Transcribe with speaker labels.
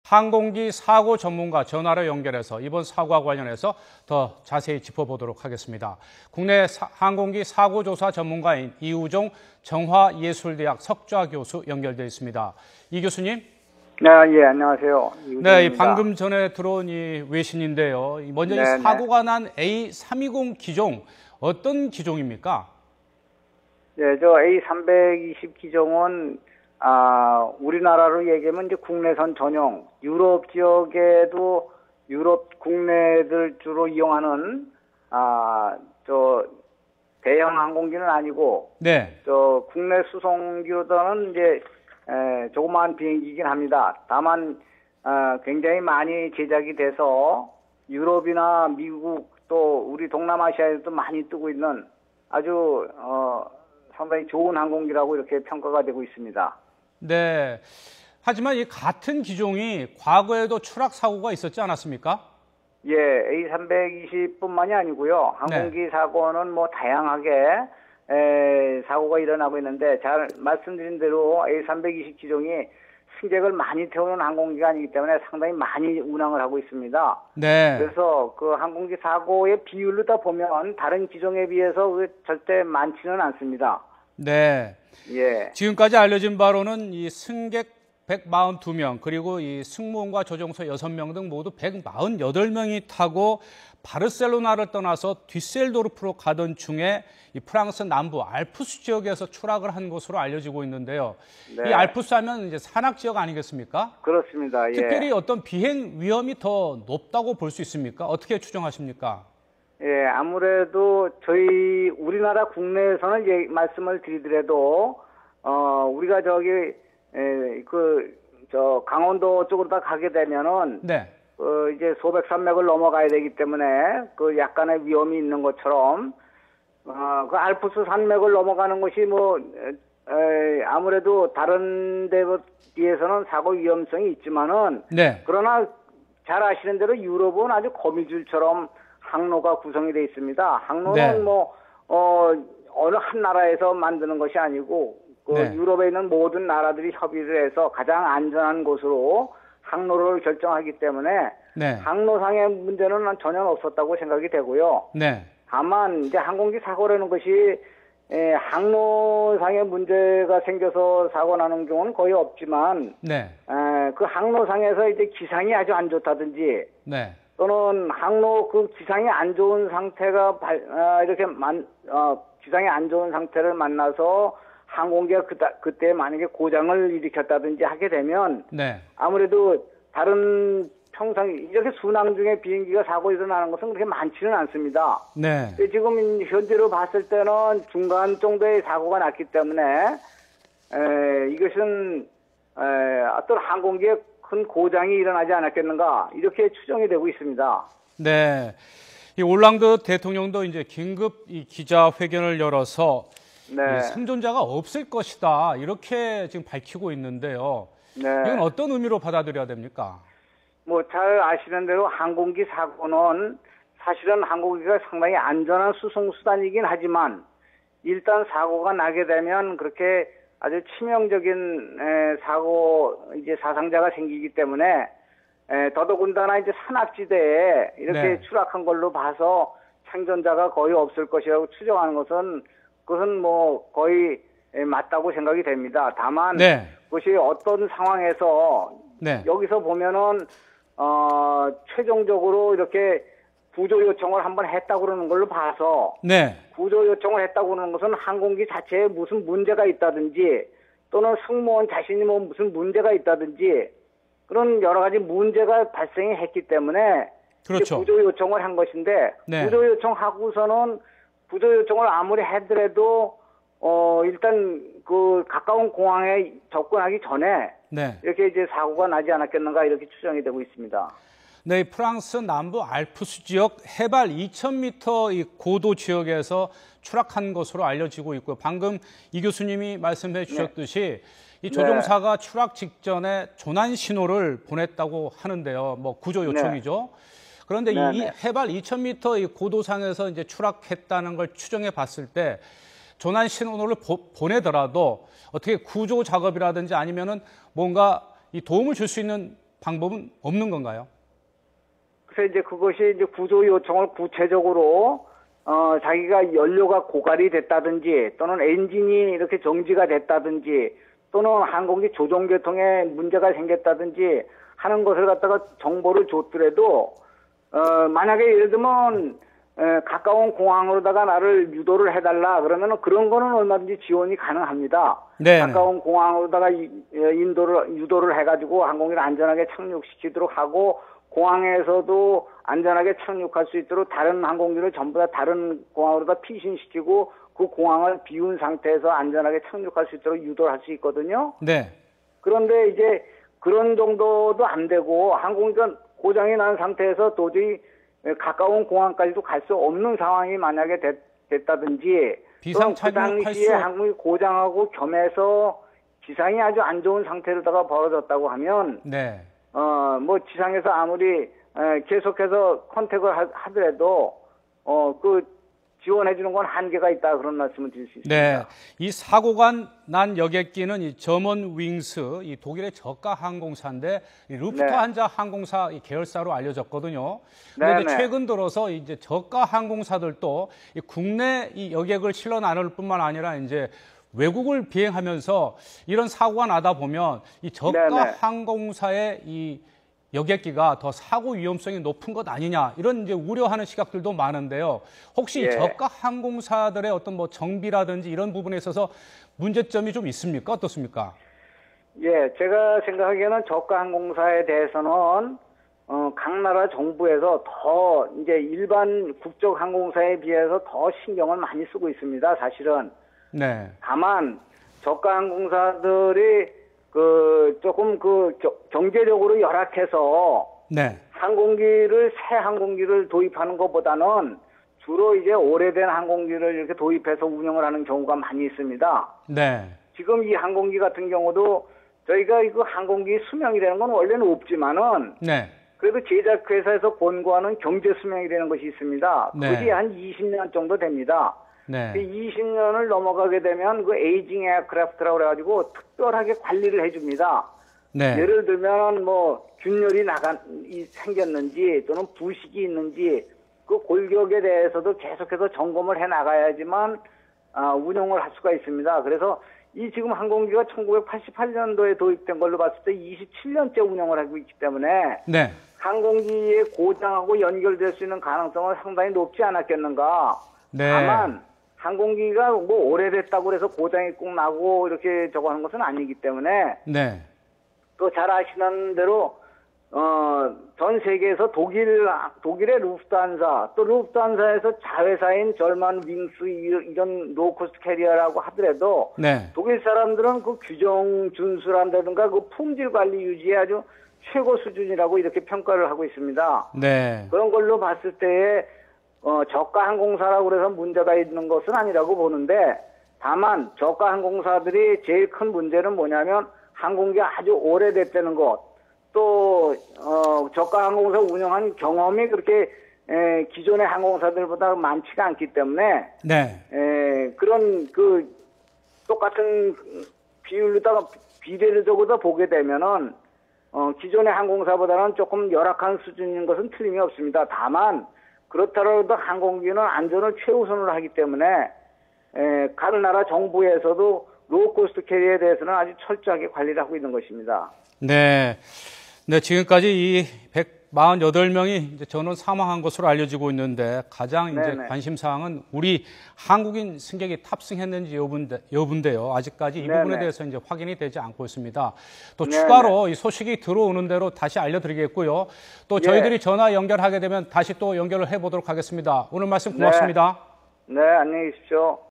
Speaker 1: 항공기 사고 전문가 전화로 연결해서 이번 사고와 관련해서 더 자세히 짚어보도록 하겠습니다. 국내 항공기 사고 조사 전문가인 이우종 정화예술대학 석좌 교수 연결되어 있습니다. 이 교수님.
Speaker 2: 네, 예, 안녕하세요.
Speaker 1: 네, 방금 전에 들어온 이 외신인데요. 먼저 이 사고가 난 A320 기종, 어떤 기종입니까?
Speaker 2: 네, 저 A320 기종은 우리나라로 얘기하면 이제 국내선 전용, 유럽 지역에도 유럽 국내들 주로 이용하는 저 대형 항공기는 아니고,
Speaker 1: 네,
Speaker 2: 저 국내 수송기로서는 이제 조그마한 비행기이긴 합니다. 다만 굉장히 많이 제작이 돼서 유럽이나 미국 또 우리 동남아시아에도 많이 뜨고 있는 아주 상당히 좋은 항공기라고 이렇게 평가가 되고 있습니다.
Speaker 1: 네. 하지만 이 같은 기종이 과거에도 추락 사고가 있었지 않았습니까?
Speaker 2: 예, A320뿐만이 아니고요. 항공기 사고는 뭐 다양하게 사고가 일어나고 있는데, 잘 말씀드린 대로 A320 기종이 승객을 많이 태우는 항공기가 아니기 때문에 상당히 많이 운항을 하고 있습니다.
Speaker 1: 네.
Speaker 2: 그래서 그 항공기 사고의 비율로 다 보면 다른 기종에 비해서 절대 많지는 않습니다.
Speaker 1: 네.
Speaker 2: 예.
Speaker 1: 지금까지 알려진 바로는 이 승객 142명, 그리고 이 승무원과 조종사 6명 등 모두 148명이 타고 바르셀로나를 떠나서 뒤셀도르프로 가던 중에 이 프랑스 남부 알프스 지역에서 추락을 한 것으로 알려지고 있는데요.
Speaker 2: 네.
Speaker 1: 이 알프스 하면 이제 산악 지역 아니겠습니까?
Speaker 2: 그렇습니다. 예.
Speaker 1: 특별히 어떤 비행 위험이 더 높다고 볼 수 있습니까? 어떻게 추정하십니까?
Speaker 2: 예, 아무래도 저희 우리나라 국내에서는 말씀을 드리더라도 우리가 강원도 쪽으로 다 가게 되면은
Speaker 1: 네.
Speaker 2: 이제 소백 산맥을 넘어가야 되기 때문에 그 약간의 위험이 있는 것처럼 그 알프스 산맥을 넘어가는 것이 아무래도 다른 데에 비해서는 사고 위험성이 있지만은,
Speaker 1: 네.
Speaker 2: 그러나 잘 아시는 대로 유럽은 아주 거미줄처럼 항로가 구성이 되어 있습니다. 항로는
Speaker 1: 네.
Speaker 2: 어느 한 나라에서 만드는 것이 아니고
Speaker 1: 네.
Speaker 2: 유럽에 있는 모든 나라들이 협의를 해서 가장 안전한 곳으로 항로를 결정하기 때문에
Speaker 1: 네.
Speaker 2: 항로상의 문제는 전혀 없었다고 생각이 되고요.
Speaker 1: 네.
Speaker 2: 다만 이제 항공기 사고라는 것이 항로상의 문제가 생겨서 사고 나는 경우는 거의 없지만,
Speaker 1: 네.
Speaker 2: 그 항로상에서 이제 기상이 아주 안 좋다든지,
Speaker 1: 네.
Speaker 2: 또는 항로 그 기상이 안 좋은 상태가 기상이 안 좋은 상태를 만나서 항공기가 그때 만약에 고장을 일으켰다든지 하게 되면,
Speaker 1: 네.
Speaker 2: 아무래도 다른 평상 이렇게 순항 중에 비행기가 사고 일어나는 것은 그렇게 많지는 않습니다.
Speaker 1: 네.
Speaker 2: 지금 현재로 봤을 때는 중간 정도의 사고가 났기 때문에 이것은 어떤 항공기에 큰 고장이 일어나지 않았겠는가, 이렇게 추정이 되고 있습니다.
Speaker 1: 네. 이 올랑드 대통령도 이제 긴급 이 기자회견을 열어서
Speaker 2: 네.
Speaker 1: 생존자가 없을 것이다, 이렇게 지금 밝히고 있는데요.
Speaker 2: 네.
Speaker 1: 이건 어떤 의미로 받아들여야 됩니까?
Speaker 2: 잘 아시는 대로 항공기 사고는 사실은 항공기가 상당히 안전한 수송수단이긴 하지만, 일단 사고가 나게 되면 그렇게 아주 치명적인 사상자가 생기기 때문에 더더군다나 이제 산악지대에 이렇게
Speaker 1: 네.
Speaker 2: 추락한 걸로 봐서 생존자가 거의 없을 것이라고 추정하는 것은, 그것은 거의 맞다고 생각이 됩니다. 다만
Speaker 1: 네.
Speaker 2: 그것이 어떤 상황에서,
Speaker 1: 네.
Speaker 2: 여기서 보면은 최종적으로 이렇게 구조 요청을 한번 했다고 그러는 걸로 봐서,
Speaker 1: 네.
Speaker 2: 구조 요청을 했다고 그러는 것은 항공기 자체에 무슨 문제가 있다든지, 또는 승무원 자신이 무슨 문제가 있다든지, 그런 여러 가지 문제가 발생이 했기 때문에
Speaker 1: 그렇죠.
Speaker 2: 구조 요청을 한 것인데,
Speaker 1: 네.
Speaker 2: 구조 요청하고서는 구조 요청을 아무리 하더라도 일단 그 가까운 공항에 접근하기 전에
Speaker 1: 네.
Speaker 2: 이렇게 이제 사고가 나지 않았겠는가, 이렇게 추정이 되고 있습니다.
Speaker 1: 네, 프랑스 남부 알프스 지역 해발 2,000m 이 고도 지역에서 추락한 것으로 알려지고 있고요. 방금 이 교수님이 말씀해 주셨듯이 이 조종사가 추락 직전에 조난 신호를 보냈다고 하는데요. 구조 요청이죠. 그런데 이 해발 2,000m 이 고도상에서 이제 추락했다는 걸 추정해 봤을 때 조난 신호를 보내더라도 어떻게 구조 작업이라든지 아니면은 뭔가 이 도움을 줄 수 있는 방법은 없는 건가요?
Speaker 2: 그래서 이제 그것이 이제 구조 요청을 구체적으로 자기가 연료가 고갈이 됐다든지 또는 엔진이 이렇게 정지가 됐다든지 또는 항공기 조종계통에 문제가 생겼다든지 하는 것을 갖다가 정보를 줬더라도 만약에 예를 들면 가까운 공항으로다가 나를 유도를 해달라 그러면 그런 거는 얼마든지 지원이 가능합니다.
Speaker 1: 네.
Speaker 2: 가까운 공항으로다가 유도를 해가지고 항공기를 안전하게 착륙시키도록 하고 공항에서도 안전하게 착륙할 수 있도록 다른 항공기를 전부 다 다른 공항으로다 피신시키고 그 공항을 비운 상태에서 안전하게 착륙할 수 있도록 유도를 할 수 있거든요.
Speaker 1: 네.
Speaker 2: 그런데 이제 그런 정도도 안 되고 항공기가 고장이 난 상태에서 도저히 가까운 공항까지도 갈 수 없는 상황이 만약에 됐다든지
Speaker 1: 비상
Speaker 2: 그
Speaker 1: 착륙할
Speaker 2: 당시에
Speaker 1: 수
Speaker 2: 항공기 고장하고 겸해서 기상이 아주 안 좋은 상태로다가 벌어졌다고 하면
Speaker 1: 네.
Speaker 2: 뭐 지상에서 아무리 계속해서 컨택을 하더라도 그 지원해 주는 건 한계가 있다 그런 말씀을 드릴 수 있습니다.
Speaker 1: 네, 이 사고가 난 여객기는 이 저먼 윙스, 이 독일의 저가 항공사인데 이 루프트한자 항공사 이 계열사로 알려졌거든요. 그런데 최근 들어서 이제 저가 항공사들도 이 국내 이 여객을 실어 나눌 뿐만 아니라 이제 외국을 비행하면서 이런 사고가 나다 보면 이 저가 항공사의 이 여객기가 더 사고 위험성이 높은 것 아니냐 이런 이제 우려하는 시각들도 많은데요. 혹시 저가 항공사들의 어떤 뭐 정비라든지 이런 부분에 있어서 문제점이 좀 있습니까? 어떻습니까?
Speaker 2: 예, 제가 생각하기에는 저가 항공사에 대해서는 각 나라 정부에서 더 이제 일반 국적 항공사에 비해서 더 신경을 많이 쓰고 있습니다. 사실은.
Speaker 1: 네.
Speaker 2: 다만 저가 항공사들이 조금 경제적으로 열악해서
Speaker 1: 네.
Speaker 2: 새 항공기를 도입하는 것보다는 주로 이제 오래된 항공기를 이렇게 도입해서 운영을 하는 경우가 많이 있습니다.
Speaker 1: 네.
Speaker 2: 지금 이 항공기 같은 경우도 저희가 이거 항공기 수명이라는 건 원래는 없지만은
Speaker 1: 네.
Speaker 2: 그래도 제작회사에서 권고하는 경제 수명이라는 것이 있습니다. 그게 한 20년 정도 됩니다.
Speaker 1: 네.
Speaker 2: 20년을 넘어가게 되면 그 에이징 에어크래프트라고 그래가지고 특별하게 관리를 해줍니다.
Speaker 1: 네.
Speaker 2: 예를 들면 뭐 균열이 생겼는지 또는 부식이 있는지 그 골격에 대해서도 계속해서 점검을 해 나가야지만 운영을 할 수가 있습니다. 그래서 이 지금 항공기가 1988년도에 도입된 걸로 봤을 때 27년째 운영을 하고 있기 때문에
Speaker 1: 네.
Speaker 2: 항공기의 고장하고 연결될 수 있는 가능성은 상당히 높지 않았겠는가.
Speaker 1: 네.
Speaker 2: 다만 항공기가 뭐 오래됐다고 해서 고장이 꼭 나고 이렇게 저거 하는 것은 아니기 때문에
Speaker 1: 네. 또
Speaker 2: 잘 아시는 대로 전 세계에서 독일의 루프트한사 또 루프트한사에서 자회사인 절만 윙스 이런 로코스트 캐리어라고 하더라도
Speaker 1: 네.
Speaker 2: 독일 사람들은 그 규정 준수란다든가 그 품질 관리 유지에 아주 최고 수준이라고 이렇게 평가를 하고 있습니다.
Speaker 1: 네.
Speaker 2: 그런 걸로 봤을 때에 저가 항공사라고 그래서 문제가 있는 것은 아니라고 보는데 다만 저가 항공사들이 제일 큰 문제는 뭐냐면 항공기가 아주 오래됐다는 것, 또 저가 항공사 운영한 경험이 그렇게 기존의 항공사들보다 많지가 않기 때문에
Speaker 1: 네.
Speaker 2: 그런 똑같은 비율로다가 비례적으로 보게 되면은 기존의 항공사보다는 조금 열악한 수준인 것은 틀림이 없습니다. 다만 그렇더라도 항공기는 안전을 최우선으로 하기 때문에 각 나라 정부에서도 로우코스트 캐리어에 대해서는 아주 철저하게 관리를 하고 있는 것입니다.
Speaker 1: 네. 네, 지금까지 이 148명이 이제 전원 사망한 것으로 알려지고 있는데 가장 이제 관심 사항은 우리 한국인 승객이 탑승했는지 여부인데요. 아직까지 이 부분에 대해서 이제 확인이 되지 않고 있습니다. 또 추가로 이 소식이 들어오는 대로 다시 알려드리겠고요. 또 저희들이 전화 연결하게 되면 다시 또 연결을 해보도록 하겠습니다. 오늘 말씀 고맙습니다.
Speaker 2: 네, 안녕히 계십시오.